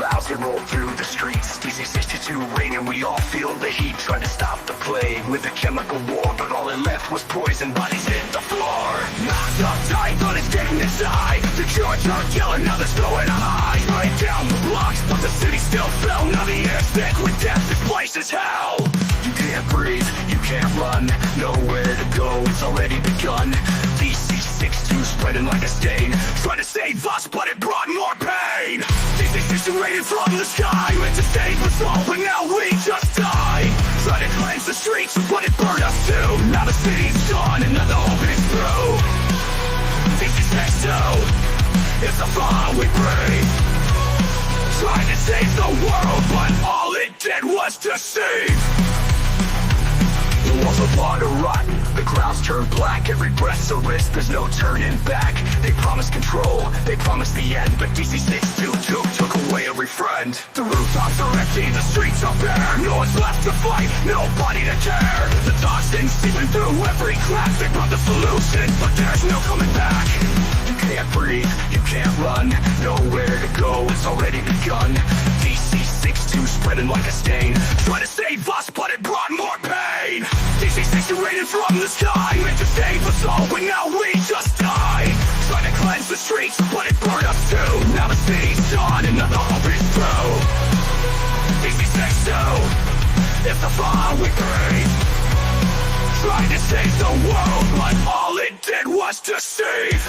clouds that roll through the streets. DC-62 raining, we all feel the heat. Trying to stop the plague with a chemical war, but all it left was poison. Bodies hit the floor, knocked up, dying, but it's getting inside. The charge are killing, now they're throwing a high. Right down the blocks, but the city still fell. Now the air's thick with death, this place is hell. You can't breathe, you can't run, nowhere to go, it's already begun. DC-62 spreading like a stain, trying to save us, but it brought more pain. DC-62 raining from the sky, meant to save us all, but now we just die. Trying to cleanse the streets, but it burned us too. Now the city's gone, and now the hope is through. DC-62, it's the fire we breathe. Trying to save the world, but all it did was deceive. The walls of water rotten, the grounds turn black. Every breath's a risk, there's no turning back. They promised control, they promised the end, but DC-62 took away every friend. The rooftops are empty, the streets are bare. No one's left to fight, nobody to care. The toxins seeping through every crack. They brought the solution, but there's no coming back. You can't breathe, you can't run, nowhere to go, it's already begun. DC-62 spreading like a stain, trying to save us, but it brought more pain. DC-62 raining from the sky, meant to save us all, but now we just die. Trying to cleanse the streets, but it burned us too. Now the city's gone, and now the hope is through. DC-62, it's the fire we breathe. Trying to save the world, but all it did was deceive.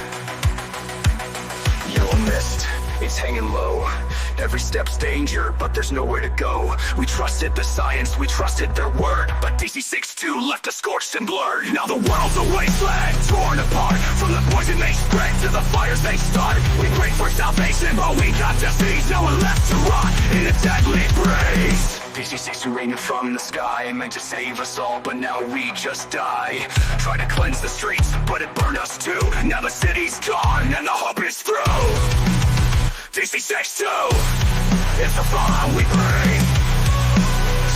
Yellow mist, it's hanging low. Every step's danger, but there's nowhere to go. We trusted the science, we trusted their word, but DC-62 left us scorched and blurred. Now the world's a wasteland, torn apart. From the poison they spread to the fires they start. We prayed for salvation, but we got disease. Now we're left to rot in a deadly breeze. DC-62 raining from the sky, meant to save us all, but now we just die. Try to cleanse the streets, but it burned us too. Now the city's gone, and the hope is through. DC-62, it's the fire we breathe.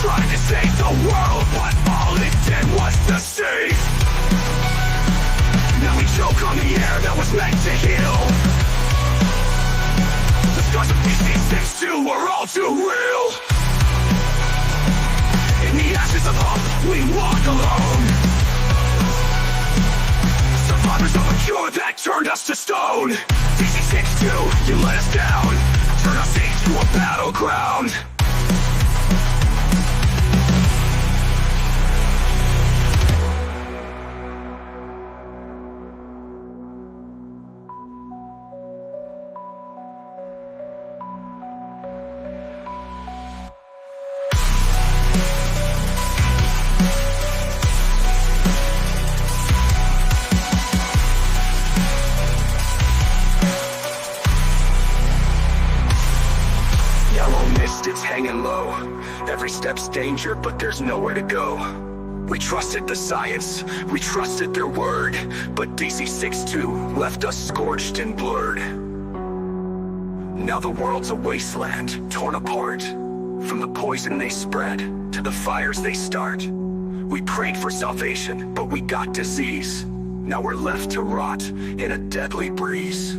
Trying to save the world, but all it did was deceive. Now we choke on the air that was meant to heal. The scars of DC-62 were all too real. In the ashes of hope, we walk alone. Survivors of a cure that turned us to stone. DC-62, you let us down, turn us into a battleground. It's hanging low. Every step's danger, but there's nowhere to go. We trusted the science, we trusted their word, but DC-62 left us scorched and blurred. Now the world's a wasteland, torn apart. From the poison they spread to the fires they start. We prayed for salvation, but we got disease. Now we're left to rot in a deadly breeze.